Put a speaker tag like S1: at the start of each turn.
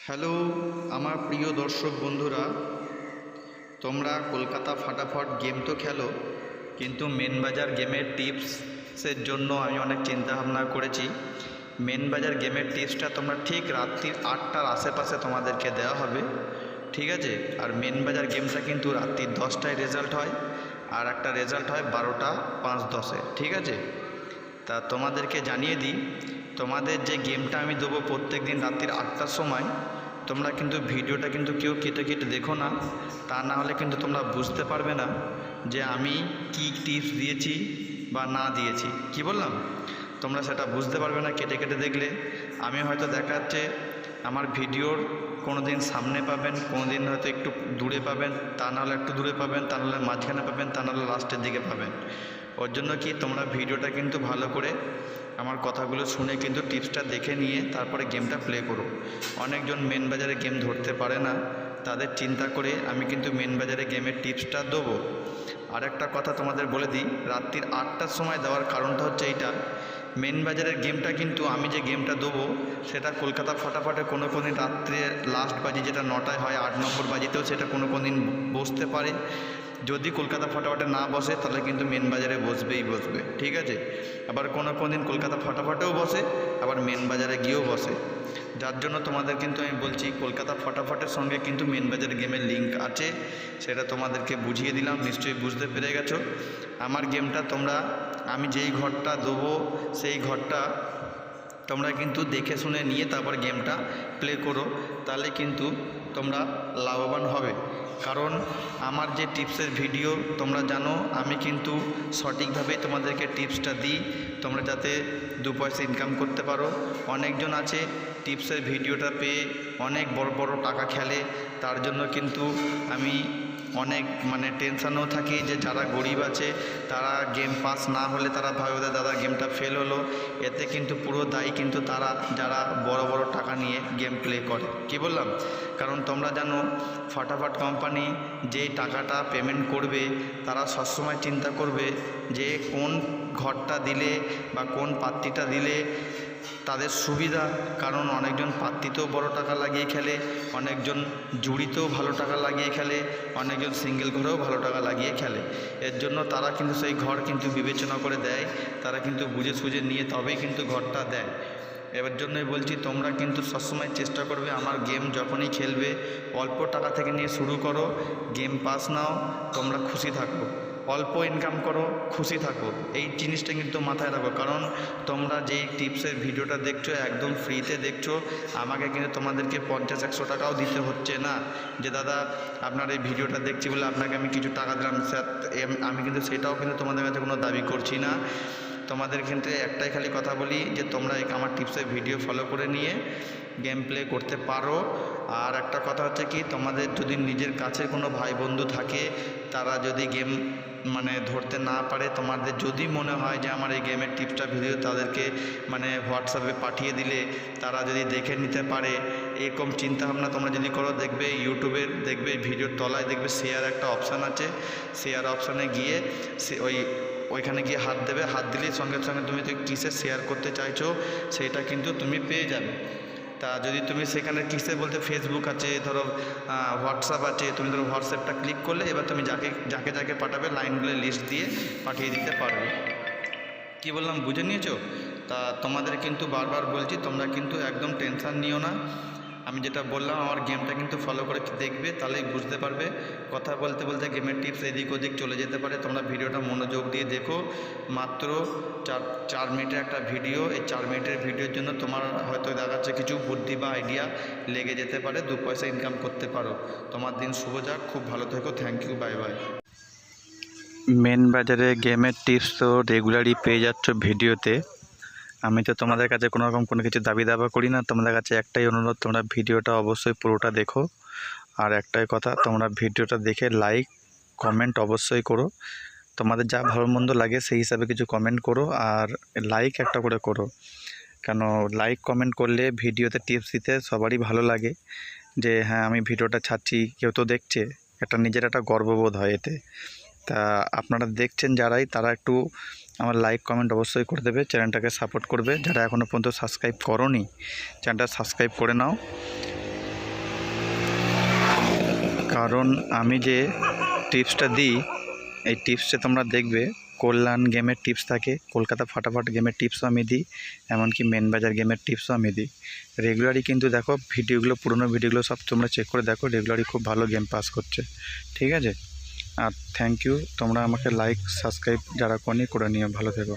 S1: Hello আমার প্রিয় দর্শক বন্ধুরা, তোমরা কলকাতা ফাটাফট গেম তো খেলো, কিন্তু মেন বাজার গেমের টিপসের জন্য আমি অনেক চিন্তা ভাবনা করেছি। মেন বাজার গেমের টিপসটা তোমরা ঠিক রাত্রির 8টার আশেপাশে তোমাদেরকে দেওয়া হবে, ঠিক আছে? আর মেন বাজার গেমটা কিন্তু রাত্রির 10টায় রেজাল্ট হয়, আর একটা রেজাল্ট হয় 12টা 5-10-এ, ঠিক আছে? তা তোমাদেরকে জানিয়ে দিই, তোমাদের যে গেমটা আমি দেবো প্রত্যেক দিন রাত্রির 8টার সময়, তোমরা কিন্তু ভিডিওটা কিন্তু কেউ কেটে কেটে দেখো না, তা না হলে কিন্তু তোমরা বুঝতে পারবে না যে আমি কি টিপস দিয়েছি বা না দিয়েছি। কি বললাম? তোমরা সেটা বুঝতে পারবে না কেটে কেটে দেখলে। আমি হয়তো দেখা যাচ্ছে আমার ভিডিওর কোনো দিন সামনে পাবেন, কোনো দিন হয়তো একটু দূরে পাবেন, তা নাহলে একটু দূরে পাবেন, তা নাহলে মাঝখানে পাবেন, তা নাহলে লাস্টের দিকে পাবেন। ওর জন্য কি তোমরা ভিডিওটা কিন্তু ভালো করে আমার কথাগুলো শুনে কিন্তু টিপসটা দেখে নিয়ে তারপরে গেমটা প্লে করো। অনেকজন মেন বাজারে গেম ধরতে পারে না, তাদের চিন্তা করে আমি কিন্তু মেন বাজারে গেমের টিপসটা দেবো। আর একটা কথা তোমাদের বলে দিই, রাত্রির 8টার সময় দেওয়ার কারণটা হচ্ছে এইটা, মেন বাজারের গেমটা কিন্তু আমি যে গেমটা দেবো সেটা কলকাতা ফাটাফাটে কোনো দিন রাত্রে লাস্ট বাজি যেটা 9টায় হয়, 8 নম্বর বাজিতেও সেটা কোনো দিন বসতে পারে। যদি কলকাতা ফাটাফাটে না বসে তাহলে কিন্তু মেন বাজারে বসবেই বসবে, ঠিক আছে? আবার কোনো দিন কলকাতা ফাটাফাটেও বসে, আবার মেন বাজারে গিয়েও বসে। যার জন্য তোমাদের কিন্তু আমি বলছি কলকাতা ফাটাফাটের সঙ্গে কিন্তু মেন বাজার গেমের লিঙ্ক আছে, সেটা তোমাদেরকে বুঝিয়ে দিলাম, নিশ্চয়ই বুঝতে পেরে গেছো। আমার গেমটা তোমরা, আমি যেই ঘরটা দেবো সেই ঘরটা তোমরা কিন্তু দেখে শুনে নিয়ে তারপর গেমটা প্লে করো, তাহলে কিন্তু তোমরা লাভবান হবে। কারণ আমার যে টিপসের ভিডিও তোমরা জানো, আমি কিন্তু সঠিকভাবেই তোমাদেরকে টিপসটা দিই, তোমরা যাতে 2 পয়সা ইনকাম করতে পারো। অনেকজন আছে টিপসের ভিডিওটা পেয়ে অনেক বড় বড় টাকা খেলে, তার জন্য কিন্তু আমি অনেক টেনশানেও থাকি যে যারা গরিব আছে তারা গেম পাস না হলে তারা ভাবে দাদা গেমটা ফেল হলো। এতে কিন্তু পুরো দায়ী কিন্তু তারা যারা বড় বড় টাকা নিয়ে গেম প্লে করে। কি বললাম? কারণ তোমরা জানো ফাটাফাট কোম্পানি যেই টাকাটা পেমেন্ট করবে তারা সবসময় চিন্তা করবে যে কোন ঘরটা দিলে বা কোন পাত্রীটা দিলে তাদের সুবিধা। কারণ অনেকজন পাত্রীতেও বড় টাকা লাগিয়ে খেলে, অনেকজন জুড়িতেও ভালো টাকা লাগিয়ে খেলে, অনেকজন সিঙ্গেল ঘরেও ভালো টাকা লাগিয়ে খেলে। এর জন্য তারা কিন্তু সেই ঘর কিন্তু বিবেচনা করে দেয়, তারা কিন্তু বুঝে সুঝে নিয়ে তবেই কিন্তু ঘরটা দেয়। এবার জন্যই বলছি তোমরা কিন্তু সবসময় চেষ্টা করবে আমার গেম যখনই খেলবে অল্প টাকা থেকে নিয়ে শুরু করো, গেম পাস নাও, তোমরা খুশি থাকো, অল্প ইনকাম করো, খুশি থাকো। এই জিনিসটা কিন্তু মাথায় রাখো। কারণ তোমরা যেই টিপসের ভিডিওটা দেখছো একদম ফ্রিতে দেখছো, আমাকে কিন্তু তোমাদেরকে 50-100 টাকাও দিতে হচ্ছে না যে দাদা আপনার এই ভিডিওটা দেখছি বলে আপনাকে আমি কিছু টাকা দিলাম স্যার। আমি কিন্তু সেটাও কিন্তু তোমাদের কাছে কোনো দাবি করছি না। তোমাদের ক্ষেত্রে একটাই খালি কথা বলি যে তোমরা আমার টিপসের ভিডিও ফলো করে নিয়ে গেম প্লে করতে পারো। আর একটা কথা হচ্ছে কি, তোমাদের যদি নিজের কাছের কোনো ভাই বন্ধু থাকে, তারা যদি গেম ধরতে না পারে, তোমাদের যদি মনে হয় যে আমার এই গেমের টিপসটা ভিডিও তাদেরকে হোয়াটসঅ্যাপে পাঠিয়ে দিলে তারা যদি দেখে নিতে পারে, এরকম চিন্তাভাবনা তোমরা যদি করো, দেখবে ইউটিউবের দেখবে ভিডিওর তলায় দেখবে শেয়ার একটা অপশান আছে, শেয়ার অপশানে গিয়ে ওইখানে গিয়ে হাত দেবে, হাত দিলেই সঙ্গে সঙ্গে তুমি কিসে শেয়ার করতে চাইছো সেটা কিন্তু তুমি পেয়ে যাবে। তা যদি তুমি সেখানে কিসে বলতে ফেসবুক আছে, ধরো হোয়াটসঅ্যাপ আছে, তুমি ধরো হোয়াটসঅ্যাপটা ক্লিক করলে এবার তুমি যাকে যাকে পাঠাবে লাইনগুলো লিস্ট দিয়ে পাঠিয়ে দিতে পারবে। কি বললাম বুঝে নিয়েছো? তা তোমাদের কিন্তু বারবার বলছি তোমরা কিন্তু একদম টেনশান নিও না। আমি যেটা বললাম আমার গেমটা কিন্তু ফলো করে দেখবে, তাহলেই বুঝতে পারবে। কথা বলতে বলতে গেমের টিপস এদিক ওদিক চলে যেতে পারে। তোমরা ভিডিওটা মনোযোগ দিয়ে দেখো, মাত্র 4 মিনিটের একটা ভিডিও। এই 4 মিনিটের ভিডিওর জন্য তোমার হয়তো দেখাচ্ছে কিছু বুদ্ধি বা আইডিয়া লেগে যেতে পারে, 2 পয়সা ইনকাম করতে পারো। তোমার দিন শুভ যাক, খুব ভালো থেকো, thank you, bye bye. Main বাজারে গেমের টিপস তো রেগুলারই পেয়ে যাচ্ছ ভিডিওতে। আমি তো তোমাদের কাছে কোনো রকম কোনো কিছু দাবি দাবা করি না, তোমাদের কাছে একটাই অনুরোধ, তোমরা ভিডিওটা অবশ্যই পুরোটা দেখো। আর একটাই কথা, তোমরা ভিডিওটা দেখে লাইক কমেন্ট অবশ্যই করো, তোমাদের যা ভালো মন্দ লাগে সেই হিসাবে কিছু কমেন্ট করো, আর লাইক একটা করে করো। কেন লাইক কমেন্ট করলে ভিডিওতে টিপস দিতে সবারই ভালো লাগে, যে হ্যাঁ আমি ভিডিওটা ছাড়ছি, কেউ তো দেখছে, নিজের একটা গর্ববোধ হয় এতে। তা আপনারা দেখছেন যারাই, তারা একটু আমার লাইক কমেন্ট অবশ্যই করে দেবে, চ্যানেলটাকে সাপোর্ট করবে। যারা এখনও পর্যন্ত সাবস্ক্রাইব করোনি, চ্যানেলটা সাবস্ক্রাইব করে নাও। কারণ আমি যে টিপসটা দিই এই টিপসে তোমরা দেখবে কল্যাণ গেমের টিপস থাকে, কলকাতা ফাটাফাট গেমের টিপসও আমি দিই, এমনকি মেন বাজার গেমের টিপসও আমি দিই রেগুলারই। কিন্তু দেখো ভিডিওগুলো, পুরোনো ভিডিওগুলো সব তোমরা চেক করে দেখো, রেগুলারই খুব ভালো গেম পাস করছে, ঠিক আছে। আর থ্যাংক ইউ, তোমরা আমাকে লাইক সাবস্ক্রাইব যারা করনি করে নিও, ভালো থেকো।